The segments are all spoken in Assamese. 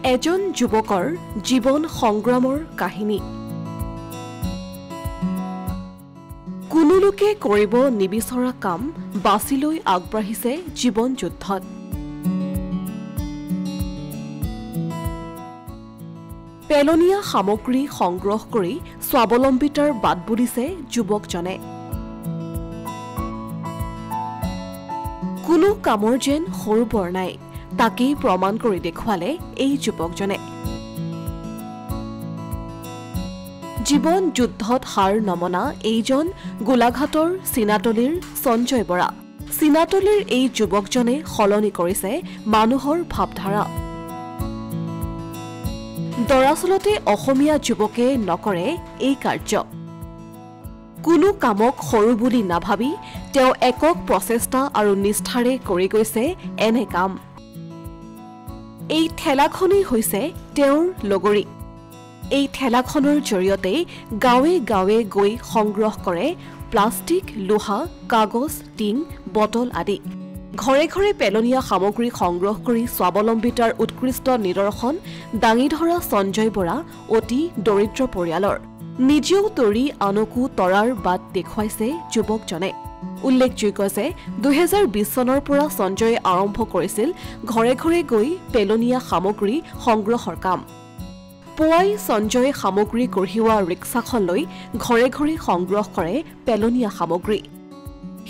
এজন যুৱকৰ জীৱন সংগ্ৰামৰ কাহিনী কোনো লোকে কৰিব নিবিচৰা কাম বাছি লৈ আগবাঢ়িছে জীৱন যুদ্ধত পেলনীয়া সামগ্ৰী সংগ্ৰহ কৰি স্বাৱলম্বিতাৰ বাট বুলিছে যুৱকজনে কোনো কামৰ যেন সৰু বৰ নাই তাকেই প্ৰমাণ কৰি দেখুৱালে এই যুৱকজনে জীৱন যুদ্ধত হাৰ নমনা এইজন গোলাঘাটৰ চিনাতলিৰ সঞ্জয় বৰা চিনাতলিৰ এই যুৱকজনে সলনি কৰিছে মানুহৰ ভাৱধাৰা দৰাচলতে অসমীয়া যুৱকে নকৰে এই কাৰ্য কোনো কামক সৰু বুলি নাভাবি তেওঁ একক প্ৰচেষ্টা আৰু নিষ্ঠাৰে কৰি গৈছে এনে কাম এই ঠেলাখনেই হৈছে তেওঁৰ লগৰী এই ঠেলাখনৰ জৰিয়তে গাঁৱে গাঁৱে গৈ সংগ্ৰহ কৰে প্লাষ্টিক লোহা কাগজ টিং বটল আদি ঘৰে ঘৰে পেলনীয়া সামগ্ৰী সংগ্ৰহ কৰি স্বাৱলম্বিতাৰ উৎকৃষ্ট নিদৰ্শন দাঙি ধৰা সঞ্জয় বৰা অতি দৰিদ্ৰ পৰিয়ালৰ নিজেও তৰি আনকো তৰাৰ বাট দেখুৱাইছে যুৱকজনে উল্লেখযোগ্য যে 2020 চনৰ পৰা সঞ্জয়ে আৰম্ভ কৰিছিল ঘৰে ঘৰে গৈ পেলনীয়া সামগ্ৰী সংগ্ৰহৰ কাম পুৱাই সঞ্জয়ে সামগ্ৰী কঢ়িওৱা ৰিক্সাখন লৈ ঘৰে ঘৰে সংগ্ৰহ কৰে পেলনীয়া সামগ্ৰী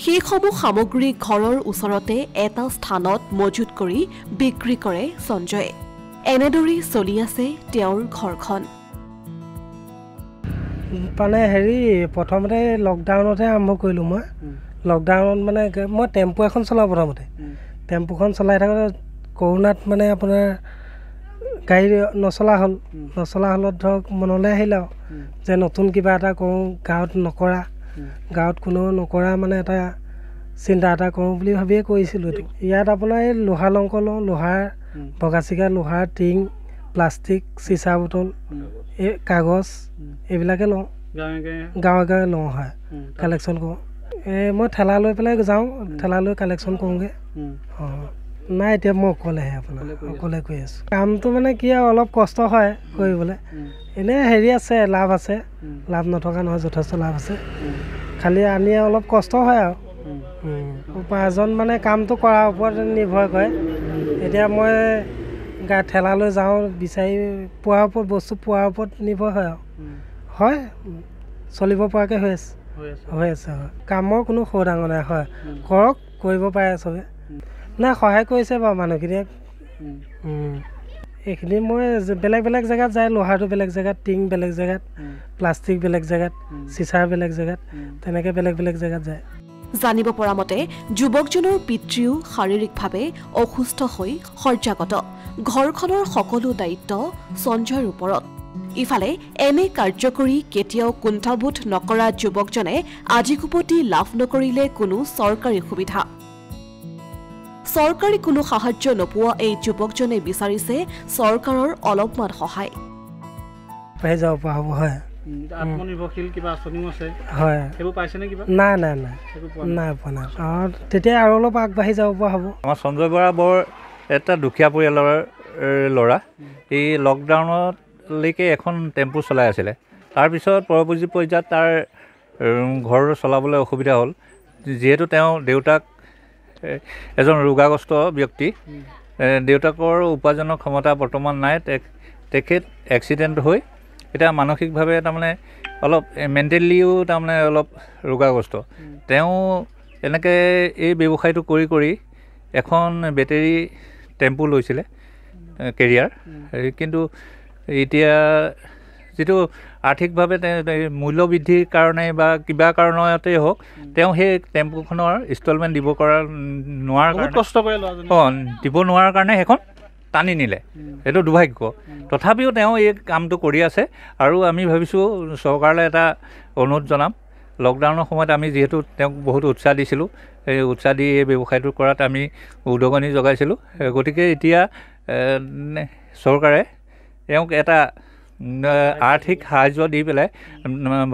সেইসমূহ সামগ্ৰী ঘৰৰ ওচৰতে এটা স্থানত মজুত কৰি বিক্ৰী কৰে সঞ্জয়ে এনেদৰেই চলি আছে তেওঁৰ ঘৰখন মানে হেৰি প্ৰথমতে লকডাউনতে আৰম্ভ কৰিলোঁ মই লকডাউনত মানে মই টেম্পু এখন চলাওঁ প্ৰথমতে টেম্পুখন চলাই থাকোঁতে কৰোণাত মানে আপোনাৰ গাড়ী নচলা হ'লত ধৰক মনলৈ আহিল আৰু যে নতুন কিবা এটা কৰোঁ গাঁৱত নকৰা গাঁৱত কোনেও নকৰা মানে এটা চিন্তা এটা কৰোঁ বুলি ভাবিয়ে কৰিছিলোঁ এইটো ইয়াত আপোনাৰ এই লোহাৰ লংক লওঁ লোহাৰ বগাচিকা লোহাৰ টিং প্লাষ্টিক চিচা বটল এই কাগজ এইবিলাকে লওঁ গাঁৱে গাঁৱে লওঁ হয় কালেকশ্যন কৰোঁ মই ঠেলা লৈ পেলাই যাওঁ ঠেলা লৈ কালেকশ্যন কৰোঁগৈ অঁ নাই এতিয়া মই অকলেহে আপোনাৰ অকলে কৰি আছোঁ কামটো মানে কি আৰু অলপ কষ্ট হয় কৰিবলৈ এনেই হেৰি আছে লাভ নথকা নহয় যথেষ্ট লাভ আছে খালি আনি অলপ কষ্ট হয় আৰু উপাৰ্জন মানে কামটো কৰাৰ ওপৰত নিৰ্ভৰ কৰে এতিয়া মই ঠেলালৈ যাওঁ বিচাৰি পোৱাৰ ওপৰত বস্তু পোৱাৰ ওপৰত নিৰ্ভৰ হয় আৰু হয় চলিব পৰাকৈ হৈ আছে হয় কামৰ কোনো সৰু ডাঙৰ নাই হয় কৰক কৰিব পাৰে চবে নাই সহায় কৰিছে বাৰু মানুহখিনিয়ে এইখিনি মই বেলেগ বেলেগ জেগাত যায় লোহাৰটো বেলেগ জেগাত টিং বেলেগ জেগাত প্লাষ্টিক বেলেগ জেগাত চিচাৰ বেলেগ জেগাত তেনেকৈ বেলেগ বেলেগ জেগাত যায় জানিব পৰা মতে যুৱকজনৰ পিতৃও শাৰীৰিকভাৱে অসুস্থ হৈ শয্যাগত ঘৰখনৰ সকলো দায়িত্ব সঞ্জয়ৰ ওপৰত ইফালে এনে কাৰ্যকৰী কেতিয়াও কুণ্ঠাবোধ নকৰা যুৱকজনে আজিকোপতি লাভ নকৰিলে কোনো চৰকাৰী সুবিধা চৰকাৰী কোনো সাহায্য নোপোৱা এই যুৱকজনে বিচাৰিছে চৰকাৰৰ অলপমান সহায় পাই যাব পৰা হ'ব হয় আত্মনিৰ্ভৰশীল কিবা আঁচনিও আছে হয় সেইবোৰ পাইছেনে কিবা নাই পোৱা নাই তেতিয়া আৰু অলপ আগবাঢ়ি যাব পৰা হ'ব আমাৰ সঞ্জয় বৰা বৰ এটা দুখীয়া পৰিয়ালৰ ল'ৰা এই লকডাউনলৈকে এখন টেম্পু চলাই আছিলে তাৰপিছত পৰৱৰ্তী পৰ্যায়ত তাৰ ঘৰ চলাবলৈ অসুবিধা হ'ল যিহেতু তেওঁ দেউতাক এজন ৰোগাগ্ৰস্ত ব্যক্তি দেউতাকৰ উপাৰ্জনৰ ক্ষমতা বৰ্তমান নাই তেখেত এক্সিডেণ্ট হৈ এতিয়া মানসিকভাৱে তাৰমানে অলপ মেণ্টেলিও তাৰমানে অলপ ৰোগাগ্ৰস্ত তেওঁ এনেকৈ এই ব্যৱসায়টো কৰি এখন বেটেৰী টেম্পু লৈছিলে কেৰিয়াৰ কিন্তু এতিয়া যিটো আৰ্থিকভাৱে মূল্য বৃদ্ধিৰ কাৰণে বা কিবা কাৰণতেই হওক তেওঁ সেই টেম্পুখনৰ ইনষ্টলমেণ্ট দিব নোৱাৰাৰ দিব নোৱাৰাৰ কাৰণে সেইখন টানি নিলে সেইটো দুৰ্ভাগ্য তথাপিও তেওঁ এই কামটো কৰি আছে আৰু আমি ভাবিছোঁ চৰকাৰলৈ এটা অনুৰোধ জনাম লকডাউনৰ সময়ত আমি যিহেতু তেওঁক বহুত উৎসাহ দিছিলোঁ এই উৎসাহ দি এই ব্যৱসায়টো কৰাত আমি উদগনি জগাইছিলোঁ গতিকে এতিয়া চৰকাৰে তেওঁক এটা আৰ্থিক সাহায্য দি পেলাই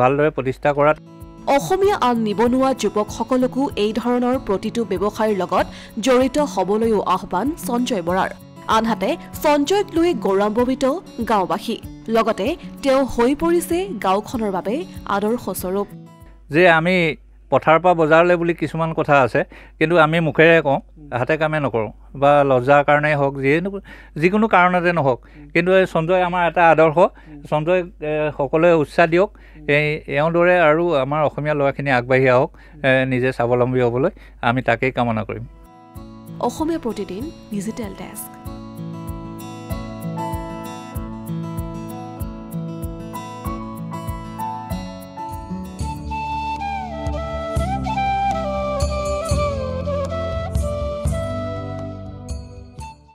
ভালদৰে প্ৰতিষ্ঠা কৰাত অসমীয়া আন নিবনুৱা যুৱকসকলকো এই ধৰণৰ প্ৰতিটো ব্যৱসায়ৰ লগত জড়িত হ'বলৈও আহ্বান সঞ্জয় বৰাৰ আনহাতে সঞ্জয়ক লৈ গৌৰৱান্বিত গাঁওবাসী লগতে তেওঁ হৈ পৰিছে গাঁওখনৰ বাবে আদৰ্শস্বৰূপ যে আমি পথাৰৰ পৰা বজাৰলৈ বুলি কিছুমান কথা আছে কিন্তু আমি মুখেৰে কওঁ হাতে কামে নকৰোঁ বা লজ্জাৰ কাৰণেই হওক যিকোনো কাৰণতে নহওক কিন্তু এই সঞ্জয় আমাৰ এটা আদৰ্শ সঞ্জয় সকলোৱে উৎসাহ দিয়ক এওঁৰ দৰে আৰু আমাৰ অসমীয়া ল'ৰাখিনি আগবাঢ়ি আহক নিজে স্বাৱলম্বী হ'বলৈ আমি তাকেই কামনা কৰিম অসমীয়া প্ৰতিদিন ডিজিটেল ডেস্ক